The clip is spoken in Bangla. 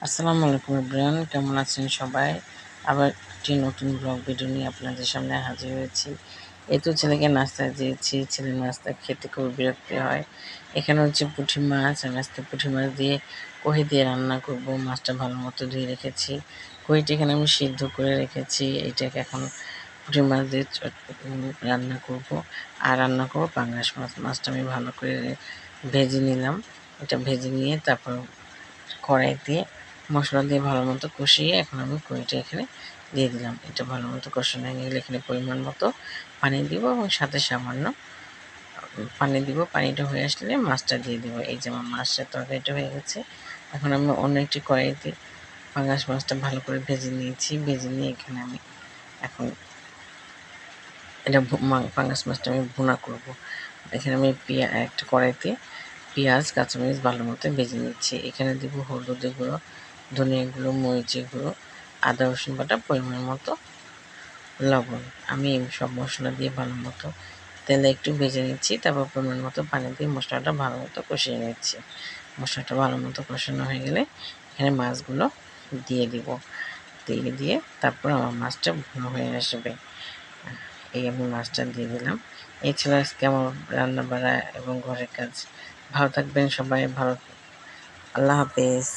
আসসালামু আলাইকুম এভরিওয়ান, কেমন আছেন সবাই? আবার একটি নতুন ব্লগ ভিডিও নিয়ে আপনাদের সামনে হাজির হয়েছি। এই তো ছেলেকে নাস্তা দিয়েছি, ছেলে নাস্তা খেতে খুব বিরক্তি হয়। এখানে হচ্ছে পুঁটি মাছ, আমি আজকে পুঁটি মাছ দিয়ে কহি দিয়ে রান্না করব। মাছটা ভালো মতো ধুয়ে রেখেছি, কহিটা এখানে আমি সিদ্ধ করে রেখেছি। এটাকে এখন পুঁটি মাছ দিয়ে রান্না করব। আর রান্না করবো পাঙ্গাস মাছ। মাছটা আমি ভালো করে ভেজে নিলাম। এটা ভেজে নিয়ে তারপর কড়াইতে মশলা দিয়ে ভালো মতো কষিয়ে এখন আমি কড়াইটা এখানে দিয়ে দিলাম। এটা ভালো মতো কষানো হয়ে গেলে এখানে পরিমাণ মতো পানি দিব এবং সাথে সামান্য পানি দিব। পানিটা হয়ে আসলে মাছটা দিয়ে দিব। এই যে আমার মাছটা তরকারিটা হয়ে গেছে। এখন আমি অন্য একটি কড়াইতে পাঙ্গাস মাছটা ভালো করে ভেজে নিয়েছি। ভেজে নিয়ে এখানে আমি এখন এটা পাঙ্গাস মাছটা আমি ভুনা করব। এখানে আমি একটা কড়াইতে পেঁয়াজ কাঁচামরিচ ভালো মতো ভেজে নিচ্ছি। এখানে দিব হলুদের গুঁড়ো, ধনিয়া গুঁড়ো, মরিচের গুঁড়ো, আদা রসুন বাটা, পরিমাণ মতো লবণ। আমি সব মশলা দিয়ে ভালো মতো তেলে একটু ভেজে নিচ্ছি। তারপর পরিমাণ মতো পানি দিয়ে মশলাটা ভালো মতো কষিয়ে নিচ্ছি। মশলাটা ভালো মতো কষানো হয়ে গেলে এখানে মাছগুলো দিয়ে দিব। দিয়ে তারপর আমার মাছটা ভুনা হয়ে আসবে। এই আমি মাছটা দিয়ে দিলাম। এই ছিল আজকে আমার রান্না বাড়া এবং ঘরের কাজ। ভালো থাকবেন সবাই, আল্লাহ হাফেজ।